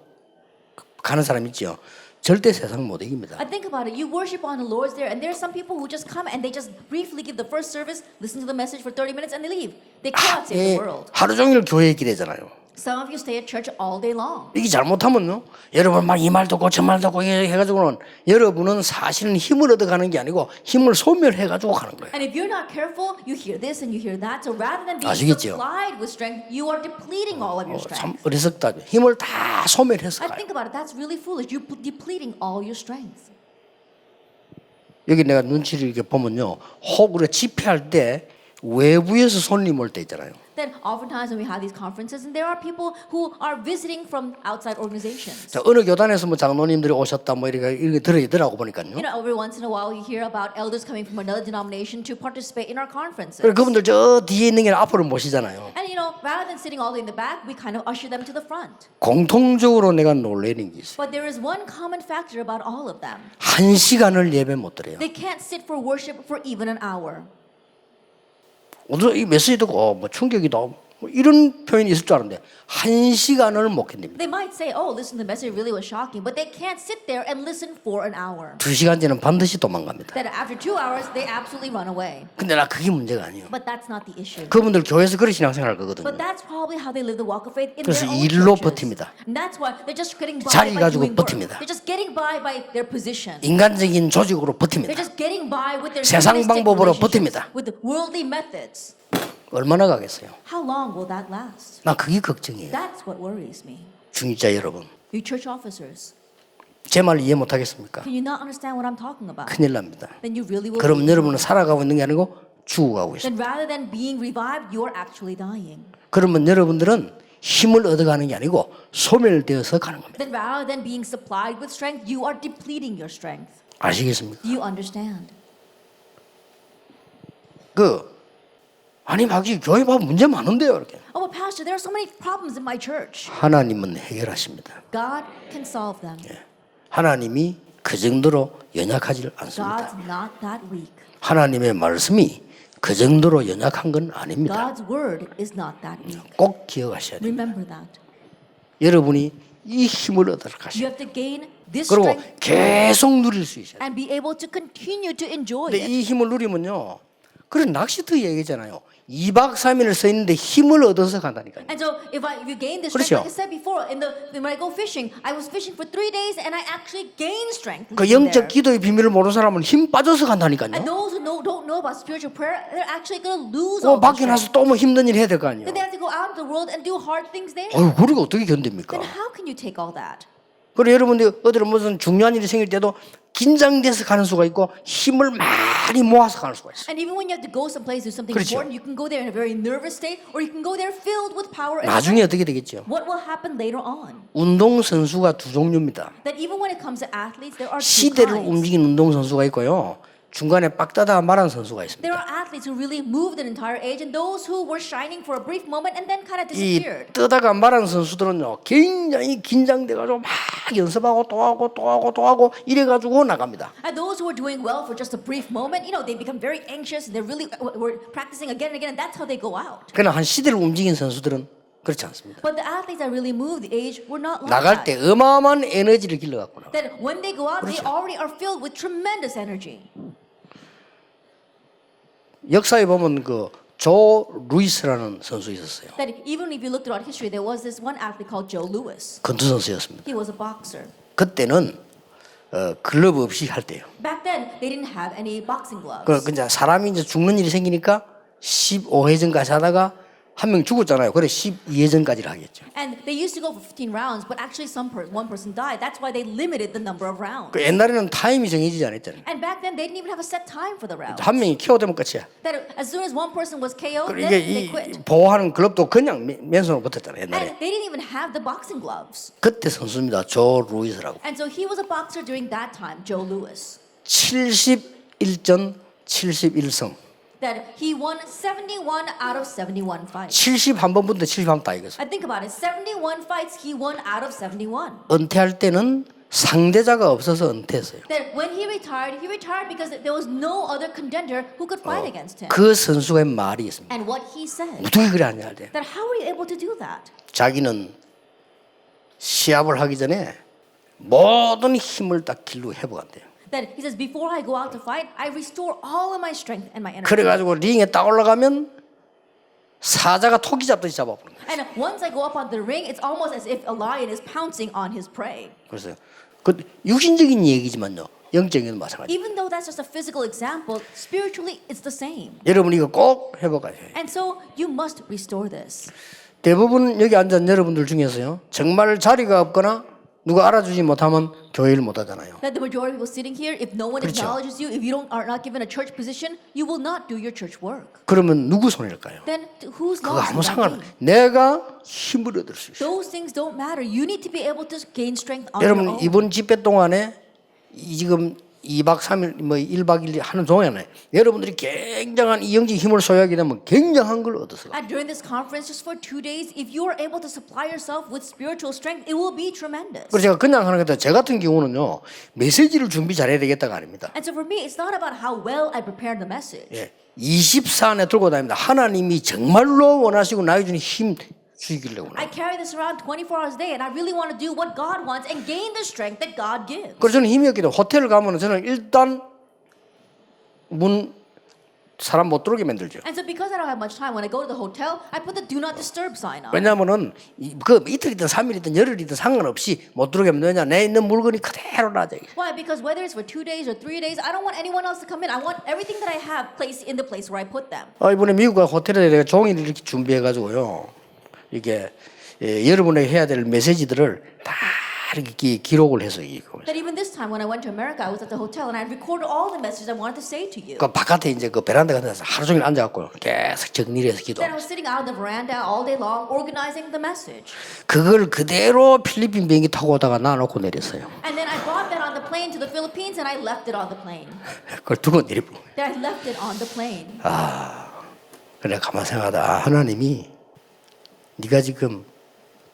가는 사람 있죠. 절대 세상 못 이깁니다. I think about it. You worship on the Lord's there, and there's some people who just come and they just briefly give the first service, listen to the message for 30 minutes, and they leave. They cannot save the world. 하루 종일 교회에 있게 되잖아요. Some of you stay at church all day long. 이게 잘못하면요. 여러분 막 이 말도 고저 말도 고 해가지고는 여러분은 사실은 힘을 얻어가는 게 아니고 힘을 소멸해가지고 가는 거예요. And if you're not careful, you hear this and you hear that. So rather than being 아시겠죠? supplied with strength, you are depleting all of your 참 strength. 어리석다. 힘을 다 소멸해서 I 가요. think about it. That's really foolish. You're depleting all your strength. 여기 내가 눈치를 이렇게 보면요. 혹 우리가 집회할 때 외부에서 손님 올 때 있잖아요. Then oftentimes when we have these conferences, and there are people who are visiting from outside organizations. 자, 어느 교단에서 뭐 장로님들이 오셨다 뭐 이렇게 들어있더라고 보니까요. You know, every once in a while you hear about elders coming from another denomination to participate in our conferences. 그리고 그분들 저 뒤에 있는 게 앞으로 모시잖아요. And you know, rather than sitting all the way in the back, we kind of usher them to the front. 공통적으로 내가 놀라는 게 있어요. But there is one common factor about all of them. 1시간을 예배 못 드려요. They can't sit for worship for even an hour. 오늘 이 메시지 듣고 뭐 충격이다 뭐 이런 표현이 있을 줄 알았는데 1시간을 못 견딥니다. They might say, oh, listen, the message really was shocking, but they can't sit there and listen for an hour. 2시간째는 반드시 도망갑니다. That after 2 hours, they absolutely run away. 근데 나 그게 문제가 아니에요. But that's not the issue. 그분들 교회에서 그런 신앙생활 거거든요. But that's probably how they live the walk of faith in 그래서 their own 일로 churches. 버팁니다. And that's why they're just getting by 자리 by 가지고 doing work. 버팁니다. They're just getting by their position. 인간적인 조직으로 버팁니다. They're just getting by with their 세상 humanistic 방법으로 relationships, 버팁니다. with the worldly methods. 얼마나 가겠어요? How long will that last? 나 그게 걱정이에요. That's what worries me. 중직자 여러분, You church officers, 제 말 이해 못 하겠습니까? can you not understand what I'm talking about? 큰일 납니다. Then you really will. 그러면 be. 여러분은 살아가고 있는 게 아니고 죽어가고 있어요. Then rather than being revived, you are actually dying. 그러면 여러분들은 힘을 얻어가는 게 아니고 소멸되어서 가는 겁니다. Then rather than being supplied with strength, you are depleting your strength. 아시겠습니까? Do you understand? 아니 막이 교회 봐 문제 많은데요 이렇게. Oh, but Pastor, there are so many problems in my church. 하나님은 해결하십니다. God can solve them. 하나님이 그 정도로 연약하지 않습니다. God's not that weak. 하나님의 말씀이 그 정도로 연약한 건 아닙니다. God's word is not that weak. 꼭 기억하셔야 돼요. Remember that. 여러분이 이 힘을 얻어 You 가셔야 have to gain this 그리고 strength 계속 누릴 수 있어요. and be able to continue to enjoy 근데 it. 이 힘을 누리면요. 그런 낚시터 얘기잖아요. 2박 3일을 써 있는데 힘을 얻어서 간다니까요. And so if you gain the strength, 그렇죠. like I said before, when I go fishing, I was fishing for 3 days and I actually gained strength. 그 living 영적 there. 기도의 비밀을 모르는 사람은 힘 빠져서 간다니까요. And those who don't know about spiritual prayer, they're actually going to lose 어, all the 밖에 strength. 나서 또 뭐 힘든 일 해야 될 거 아니에요. Then they have to go out into the world and do hard things there. 어휴, 그리고 어떻게 견딥니까? Then how can you take all that? 그리고 여러분들 어디로 무슨 중요한 일이 생길 때도 긴장돼서 가는 수가 있고 힘을 많이 모아서 가는 수가 있어요. And even when you have to go someplace, do something 그렇죠. important, you can go there in a very nervous state, or you can go there filled with power. And 나중에 어떻게 되겠죠? what will happen later on? 운동 선수가 두 종류입니다. That even when it comes to athletes, there are two 시대를 kinds. 움직이는 운동 선수가 있고요. 중간에 빡다다 말한 선수가 있습니다. There are athletes who really moved an entire age, and those who were shining for a brief moment and then kind of 이 disappeared. 뜨다가 말한 선수들은요 굉장히 긴장돼가지고 막 연습하고 또 하고 또 하고 또 하고 이래가지고 나갑니다. And those who are doing well for just a brief moment, they become very anxious. They're really were practicing again and again, and that's how they go out. 그러나 한 시대를 움직인 선수들은 그렇지 않습니다. But the athletes that really move the age were not like 나갈 때 that. 어마어마한 에너지를 길러갖고 나가. That when they go out, they 그렇죠. already are filled with tremendous energy. 역사에 보면 그 조 루이스라는 선수 있었어요. That even if you look throughout history, there was this one athlete called Joe Louis. 권투 선수였습니다. He was a boxer. 그때는 글러브 없이 할 때요. Back then, they didn't have any boxing gloves. 그 이제 사람이 이제 죽는 일이 생기니까 15회전까지 하다가 한 명 죽었잖아요. 그래 12회전까지를 하겠죠. And they used to go for 15 rounds, but actually one person died. That's why they limited the number of rounds. 그 옛날에는 타임이 정해지지 않았잖아요. And back then, they didn't even have a set time for the round. 한 명이 KO되면 끝이야. That as soon as one person was KO'd, 그리고 then 이게 they quit. 이 보호하는 글럽도 그냥 맨손으로 붙었잖아요. 옛날에. And they didn't even have the boxing gloves. 그때 선수입니다. 조 루이스라고. And so he was a boxer during that time, Joe Louis. 71전 71승. That he won 71 out of 71 fights. 71번 붙는데 71번 다 이겼어요. I think about it. 71 fights he won out of 71. 은퇴할 때는 상대자가 없어서 은퇴했어요. That when he retired because there was no other contender who could fight against him. 그 선수의 말이 있습니다. And what he said, 어떻게 그래 하냐 할 때. that how were you able to do that? 자기는 시합을 하기 전에 모든 힘을 다 길로 회복한대요. That he says, before I go out to fight, I restore all of my strength and my energy. 그래가지고 링에 딱 올라가면 사자가 토끼 잡듯이 잡아버린 거예요. And once I go up on the ring, it's almost as if a lion is pouncing on his prey. 그래서 그 육신적인 얘기지만요, 영적인 마찬가지. Even though that's just a physical example, spiritually it's the same. 여러분 이거 꼭 회복해야 해요. And so you must restore this. 대부분 여기 앉은 여러분들 중에서요, 정말 자리가 없거나 누가 알아주지 못하면 교회를 못 하잖아요. That the majority of people sitting here, if no one 그렇죠. acknowledges you, if you are not given a church position, you will not do your church work. 그러면 누구 손일까요? Then whose 그거 loss 아무 will that 상관. be? 내가 힘을 얻을 수 있어요. Those things don't matter. You need to be able to gain strength on your 여러분 own. 이번 집회 동안에 지금 2박 3일 뭐 1박 2일 하는 동안에 여러분들이 굉장한 이 영적 힘을 소유하게 되면 굉장한 걸 얻어서 And during this conference, just for 2 days, if you are able to supply yourself with spiritual strength, it will be tremendous. 그래서 제가 그냥 하는 건데 제 같은 경우는요 메시지를 준비 잘해야 되겠다가 아닙니다. And so for me, it's not about how well I prepare the message. 예, 24안에 들고 다닙니다. 하나님이 정말로 원하시고 나에게 주는 힘 주시길래 I carry this around 24 hours a day, and I really want to do what God wants and gain the strength that God gives. 그래서 저는 힘이 없기 때문에 호텔을 가면 저는 일단 문 사람 못 들어오게 만들죠. And so because I don't have much time, when I go to the hotel, I put the do not disturb sign on. 왜냐하면은 그 이틀이든 3일이든 열흘이든 상관없이 못 들어오게 하면 왜냐 내 있는 물건이 그대로 놔져. Why? Because whether it's for 2 days or 3 days, I don't want anyone else to come in. I want everything that I have placed in the place where I put them. 이번에 미국 호텔에 내가 종이를 이렇게 준비해가지고요. 이게 여러분에게 해야 될 메시지들을 다 이렇게 기록을 해서 이거. That even this time when I went to America, I was at the hotel and I recorded all the messages I wanted to say to you. 그 바깥에 이제 그 베란다 같은 데서 하루 종일 앉아갖고 계속 정리를 해서 기도. Then I was sitting out on the veranda all day long organizing the message. 그걸 그대로 필리핀 비행기 타고 오다가 놔놓고 내렸어요. And then I brought that on the plane to the Philippines and I left it on the plane. 그걸 두고 내리고. Then I left it on the plane. 그래 가만 생각하다 하나님이 네가 지금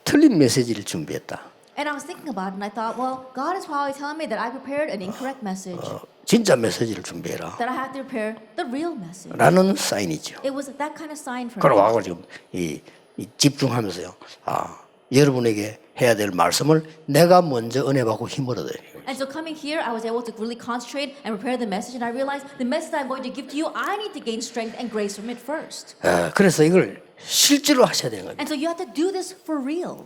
틀린 메시지를 준비했다. And I was thinking about it and I thought, well, God is probably telling me that I prepared an incorrect message. 진짜 메시지를 준비해라. That I have to prepare the real message. 라는 사인이죠. It was that kind of sign for 그럼 me. 와서 지금 이 집중하면서요. 여러분에게 해야 될 말씀을 내가 먼저 은혜 받고 힘을 얻어요. And so coming here, I was able to really concentrate and prepare the message, and I realized the message I'm going to give to you, I need to gain strength and grace from it first. 그래서 이걸 실제로 하셔야 되는 겁니다. And so you have to do this for real.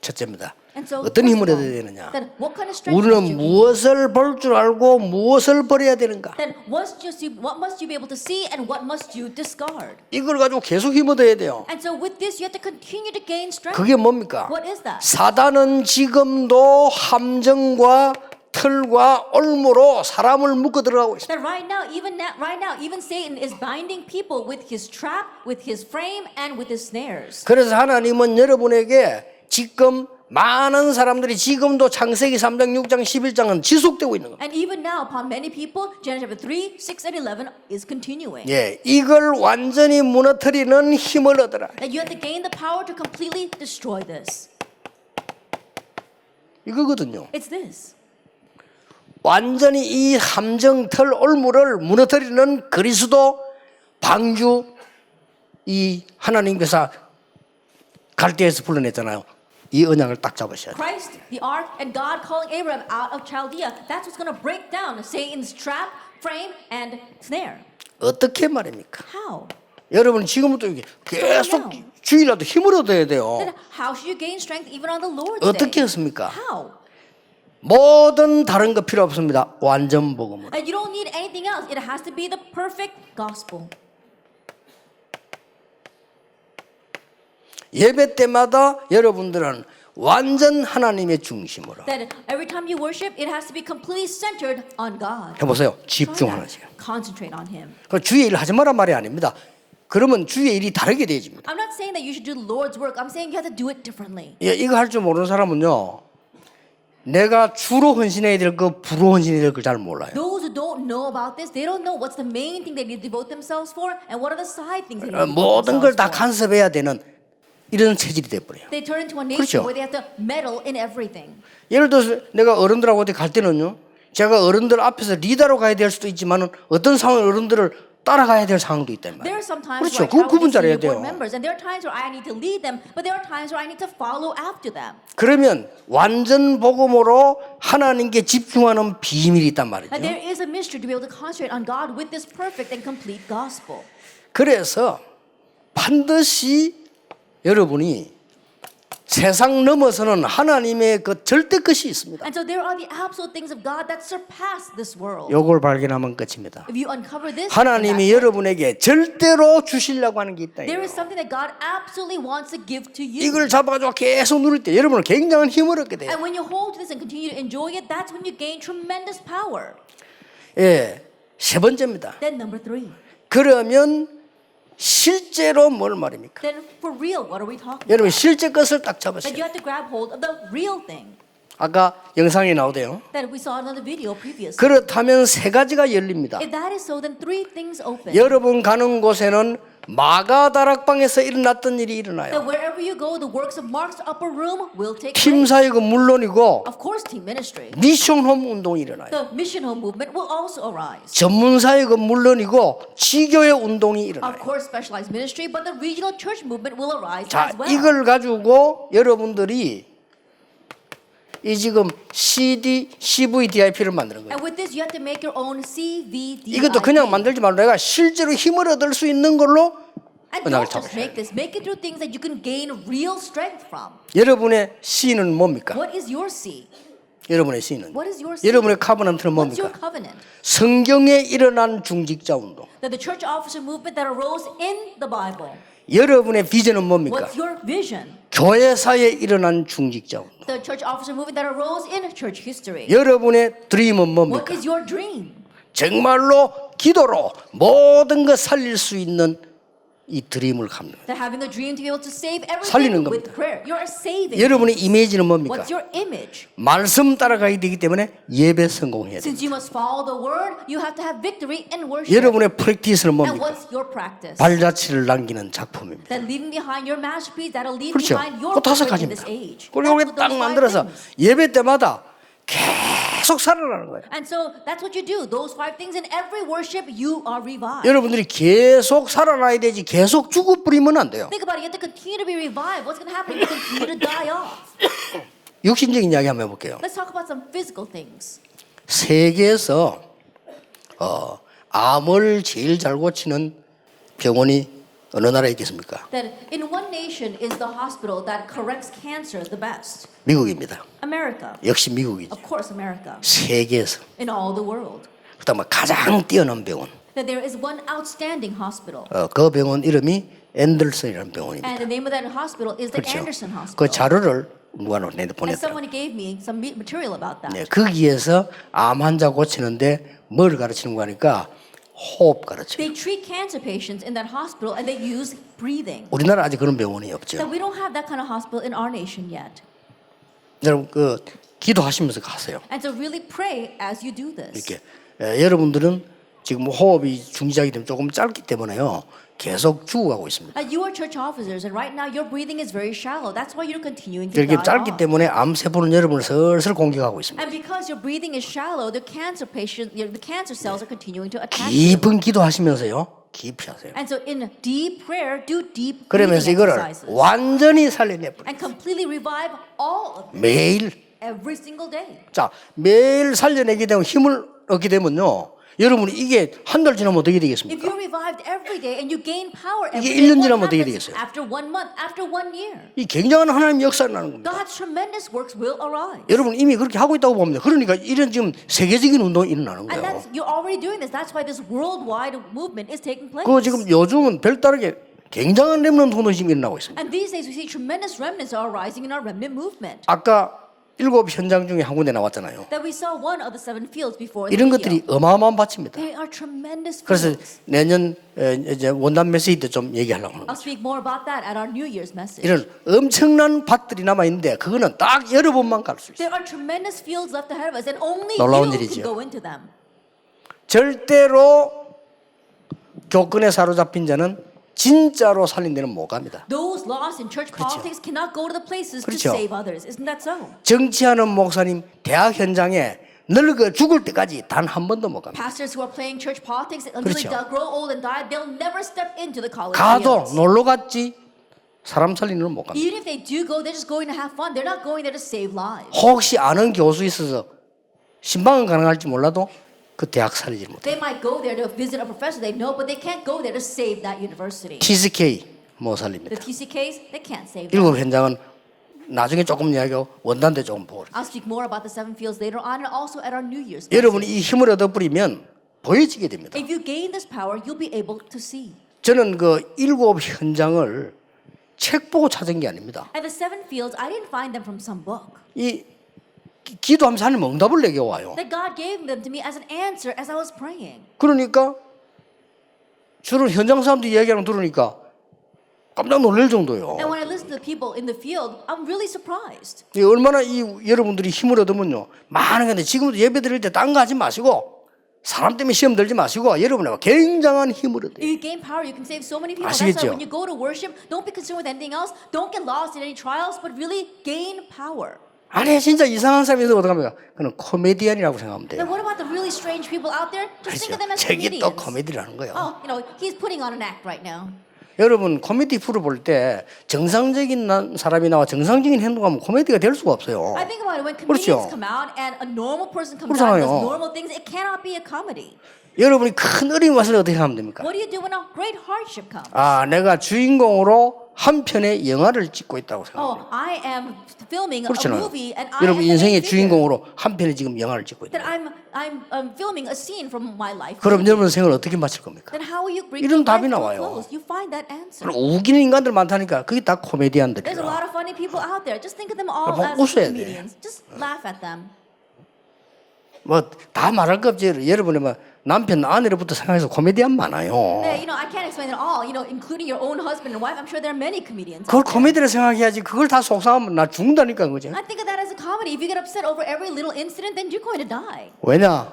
첫째입니다. And so 어떤 first 힘을 of 얻어야 all, 되느냐? then what kind of strength 우리는 must you gain? 무엇을 볼 줄 알고 무엇을 버려야 되는가? Then what must you be able to see and what must you discard? 이걸 가지고 계속 힘 얻어야 돼요. And so with this, you have to continue to gain strength. 그게 뭡니까? What is that? 사단은 지금도 함정과 틀과 올무로 사람을 묶어 들어가고 있습니다. That right now, even Satan is binding people with his trap, with his frame, and with his snares. 그래서 하나님은 여러분에게 지금 많은 사람들이 지금도 창세기 3장, 6장, 11장은 지속되고 있는 겁니다. And even now, upon many people, Genesis chapter 3, 6, and 11 is continuing. 예, 이걸 완전히 무너뜨리는 힘을 얻어라. That you have to gain the power to completely destroy this. 이거거든요. It's this. 완전히 이 함정, 틀, 올무를 무너뜨리는 그리스도 방주 이 하나님께서 갈대에서 불러냈잖아요. 이 언약을 딱 잡으셔야 돼요. Christ, the ark, and God calling Abraham out of Chaldea. That's what's going to break down Satan's trap, frame, and snare. 어떻게 말입니까? How? 여러분 지금부터 계속 주일이라도 힘을 얻어야 돼요. Then how should you gain strength even on the Lord's 어떻게 day? 했습니까? How? 모든 다른 거 필요 없습니다. 완전 복음으로. And you don't need anything else. It has to be the perfect gospel. 예배 때마다 여러분들은 완전 하나님의 중심으로 That every time you worship, it has to be completely centered on God. 해보세요. Try 집중하세요. that. Concentrate on Him. 그 주의 일 하지 마란 말이 아닙니다. 그러면 주의 일이 다르게 되어집니다. I'm not saying that you should do the Lord's work. I'm saying you have to do it differently. 예, 이거 할 줄 모르는 사람은요, 내가 주로 헌신해야 될 거, 부로 헌신해야 될 걸 잘 몰라요. Those who don't know about this, they don't know what's the main thing they need to devote themselves for, and what are the side things they need to devote 모든 걸 themselves 다 for. 간섭해야 되는 이런 체질이 돼버려요. They turn into a nation 그렇죠. where they have to meddle in everything. 예를 들어서 내가 어른들하고 어디 갈 때는요, 제가 어른들 앞에서 리더로 가야 될 수도 있지만 어떤 상황 어른들을 따라가야 될 상황도 있단 There 말이에요. are some times 그렇죠. where I 그 travel 구분 with 잘해야 senior board 돼요. members, and there are times where I need to lead them, but there are times where I need to follow after them. 그러면 완전 복음으로 하나님께 집중하는 비밀이 있단 말이죠. And there is a mystery to be able to concentrate on God with this perfect and complete gospel. 그래서 반드시 여러분이 세상 넘어서는 하나님의 그 절대 것이 있습니다. And so there are the absolute things of God that surpass this world. 요걸 발견하면 끝입니다. If you uncover this, 하나님이 여러분에게 절대로 주시려고 하는 게 있다. there is something that God absolutely wants to give to you. 이걸 잡아가지고 계속 누릴 때 여러분은 굉장한 힘을 얻게 돼요. And when you hold to this and continue to enjoy it, that's when you gain tremendous power. 예, 세 번째입니다. Then number 3. 그러면 실제로 뭘 말입니까? Then for real, what are we talking about? 여러분 실제 것을 딱 That you 잡으세요. have to grab hold of the real thing 아까 영상에 나오대요. that we saw in the video previously. 그렇다면 세 가지가 열립니다. If that is so, then 3 things open. 여러분 가는 곳에는 마가 다락방에서 일어났던 일이 일어나요. That wherever you go, the works of Mark's upper room will take 팀 place. 사역은 물론이고 Of course, team ministry. 미션홈 운동이 일어나요. The mission home movement will also arise. 전문 사역은 물론이고 지교회 운동이 일어나요. Of course, specialized ministry, but the regional church movement will arise 자, as well. 이걸 가지고 여러분들이 이 지금 CVDIP를 만드는 거예요. And with this, you have to make your own CVD. 이것도 그냥 만들지 말고 내가 실제로 힘을 얻을 수 있는 걸로 And 언약을 don't just 잡으셔야 make this. Make it through things that you can gain real strength from. 여러분의 C는 뭡니까? What is your C? 여러분의 C는 What is your C? 여러분의 카버넌트는 What's your 뭡니까? covenant? 성경에 일어난 중직자 운동. That the church officer movement that arose in the Bible. 여러분의 비전은 뭡니까? What's your vision? 교회사에 일어난 중직자 운동. The church officer movement that arose in church history. 여러분의 드림은 What 뭡니까? is your dream? 정말로 기도로 모든 것 살릴 수 있는 이 드림을 갖는 That having a dream to be able to save 살리는 everything with 겁니다. prayer. You're saving. 여러분의 이미지는 뭡니까? What's your image? 말씀 따라가야 되기 때문에 예배 성공해야 돼요. Since you must follow the word, you have to have victory in worship. 여러분의 프랙티스는 And 뭡니까? what's your practice? 발자취를 남기는 작품입니다. That leaving behind your masterpiece, that'll leave 그렇죠. behind your 그 다섯 footprint in 가지입니다. this age. 그리고 That's 이렇게 what 딱 those 5 만들어서 things. 예배 때마다 계속 살아나는 거예요. And so that's what you do. Those 5 things in every worship, you are revived. 여러분들이 계속 살아나야 되지 계속 죽어버리면 안 돼요. Think about it. You have to continue to be revived. What's going to happen if you continue to die off? 육신적인 이야기 한번 해볼게요. Let's talk about some physical things. 세계에서 암을 제일 잘 고치는 병원이 어느 나라에 있겠습니까? That in one nation is the hospital that corrects cancer the best. 미국입니다. America. 역시 미국이죠. Of course, America. 세계에서. In all the world. 그다음에 가장 뛰어난 병원. That there is one outstanding hospital. 그 병원 이름이 앤더슨이라는 병원입니다. And the name of that hospital is the 그렇죠. Anderson 그 Hospital. 자료를 누가 내 And 보냈더라. someone gave me some material about that. 네, 거기에서 암 환자 고치는데 뭘 가르치는 거 하니까 호흡 가르쳐요. They treat cancer patients in that hospital and they use breathing. 우리나라 아직 그런 병원이 없죠. That we don't have that kind of hospital in our nation yet. 여러분 그 기도하시면서 가세요. And so really pray as you do this. 이렇게 여러분들은 지금 호흡이 중지하기 때문에 조금 짧기 때문에요. 계속 죽어가고 있습니다. You are church officers, and right now your breathing is very shallow. That's why you're continuing to 이렇게 die 짧기 off. 때문에 암세포는 여러분을 슬슬 공격하고 있습니다. And because your breathing is shallow, the cancer cells are continuing to attack you. 깊은 기도하시면서요. 깊이 하세요. And so in deep prayer, do deep 그러면서 breathing 이거를 exercises. 완전히 살려내버려요. And completely revive all of them 매일. every single day. 자, 매일 살려내게 되면 힘을 얻게 되면요. 여러분이 이게 한 달 지나면 어떻게 If 되겠습니까? you're revived every day and you gain power every 이게 day, 1년 what 지나면 어떻게 happens 되겠어요? after 1 month, after 1 year? 이 굉장한 하나님의 역사가 나는 겁니다. God's tremendous works will arise. 여러분 이미 그렇게 하고 있다고 봅니다. 그러니까 이런 지금 세계적인 운동이 일어나는 And 거예요. you're already doing this. That's why this worldwide movement is taking place. 그 지금 요즘은 별다르게 굉장한 렘넌트 운동이 일어나고 있습니다. And these days we see tremendous remnants are arising in our remnant movement. 아까 7 현장 중에 한 군데 나왔잖아요. That we saw one of the 7 fields before in the 이런 video. 것들이 어마어마한 밭입니다. They are tremendous 그래서 fields. 내년 이제 원단 메시지 때 좀 얘기하려고 하는 거예요. I'll speak more about that at our New Year's message. 이런 엄청난 밭들이 남아 있는데 그거는 딱 여러 번만 갈 수 있어요. There are tremendous fields left ahead of us, and only 놀라운 you 일이죠. can go into them. 절대로 교권에 사로잡힌 자는 진짜로 살린 데는 못 갑니다. Those lost in church politics cannot go to the places 그렇죠. to save others. Isn't that so? 정치하는 목사님 대학 현장에 늙어 죽을 때까지 단 한 번도 못 갑니다. Pastors who are playing church politics until 그렇죠. they grow old and die, they'll never step into the college 가도 fields. 놀러 갔지 사람 살리는 못 갑니다. Even if they do go, they're just going to have fun. They're not going there to save lives. 혹시 아는 교수 있어서 신방은 가능할지 몰라도 그 대학 살리지 못해요. They might go there to visit a professor they know, but they can't go there to save that university. TCK 못 The 살립니다. TCKs, they can't save them. 7 현장은 나중에 조금 이야기하고 원단대 조금 보고 I'll speak more about the 7 fields later on, and also at our New Year's 여러분이 message. 이 힘을 얻어버리면 보여지게 됩니다. If you gain this power, you'll be able to see. 저는 그 7 현장을 책 보고 찾은 게 아닙니다. At the 7 fields, I didn't find them from some book. 이 기도하면서 하나님 응답을 내게 와요. That God gave them to me as an answer as I was praying. 그러니까 주로 현장 사람들이 이야기하는 거 들으니까 깜짝 놀랄 정도예요. And when I listen to the people in the field, I'm really surprised. 이 얼마나 이 여러분들이 힘을 얻으면요. 많은 건데 지금도 예배 드릴 때 딴 거 하지 마시고 사람 때문에 시험 들지 마시고 여러분의 굉장한 힘을 얻어요. If you gain power, you can save so many people. That's 아시겠죠? why when you go to worship, don't be concerned with anything else. Don't get lost in any trials, but really gain power. 아니 진짜 이상한 사람이 있으면 어떡합니까? 그는 코미디언이라고 생각하면 돼요. Then what about the really strange people out there? Just think of them as 저게 또 comedians. 코미디라는 거예요. Oh, he's putting on an act right now. 여러분 코미디 프로 볼 때 정상적인 사람이 나와 정상적인 행동하면 코미디가 될 수가 없어요. I think about it when 그렇죠. comedians come out and a normal person comes out and 그렇잖아요. does normal things. It cannot be a comedy. 여러분이 큰 어려움이 왔을 때 어떻게 하면 됩니까? What do you do when a great hardship comes? 아, 내가 주인공으로 한 편의 영화를 찍고 있다고 생각합니다. Oh, I am filming a 그렇잖아요. movie, and I am 여러분 the main 인생의 figure. 주인공으로 한 편의 지금 영화를 찍고 있다. That I'm filming a scene from my life. 그럼 여러분 생을 어떻게 마칠 겁니까? Then how will you bring 이런 your life 답이 to a 나와요. close? You find that answer. 그럼 우기는 인간들 많다니까 그게 다 There's a 코미디언들이라. lot of funny people out there. Just think of them all 뭐 as 웃어야 돼. comedians. Just laugh at them. 뭐 다 말할 거 없지. 여러분의 뭐 남편 아내로부터 생각해서 코미디언 많아요. I can't explain it all. Including your own husband and wife. I'm sure there are many comedians. 그걸 out there. 코미디로 생각해야지. 그걸 다 속상하면 나 죽는다니까 그죠? I think of that as a comedy. If you get upset over every little incident, then you're going to die. 왜냐?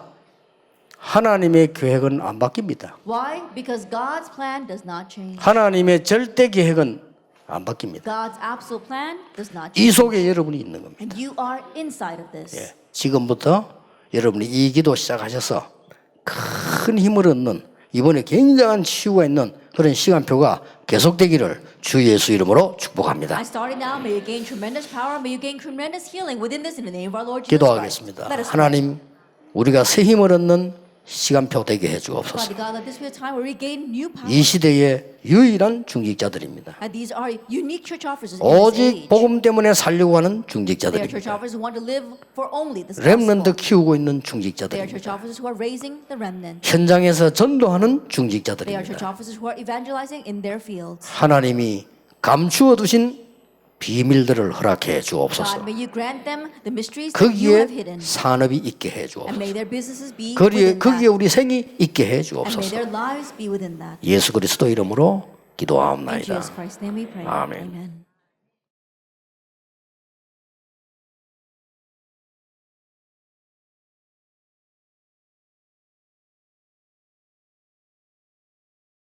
하나님의 계획은 안 바뀝니다. Why? Because God's plan does not change. 하나님의 절대 계획은 안 바뀝니다. God's absolute plan does not 이 change. 속에 여러분이 있는 겁니다. And you are inside of this. 예, 지금부터 여러분이 이 기도 시작하셔서 큰 힘을 얻는 이번에 굉장한 치유가 있는 그런 시간표가 계속되기를 주 예수 이름으로 축복합니다. I started now. May you gain tremendous power. May you gain tremendous healing within this in the name of our Lord Jesus Christ. 기도하겠습니다. Let us pray. 하나님, 우리가 새 힘을 얻는 시간표 되게 해주옵소서. Father God, let this be a time where we gain new power. 이 시대의 유일한 중직자들입니다. And these are unique church officers in this 오직 age. 복음 때문에 살려고 하는 They are church 중직자들입니다. officers who want to live for only this 렘넌트 gospel. 키우고 있는 They are church 중직자들입니다. officers who are raising the remnant. 현장에서 전도하는 They are church 중직자들입니다. officers who are evangelizing in their fields. 하나님이 감추어 두신 비밀들을 허락해 God, 주옵소서. may you grant them the mysteries that you have 거기에 hidden. 산업이 있게 해 And may 주옵소서. their businesses be 거기에 within that. 우리 생이 있게 해 And may 주옵소서. their lives be within that. 예수 그리스도 이름으로 In 기도하옵나이다. Jesus Christ's name we pray. 아멘. Amen.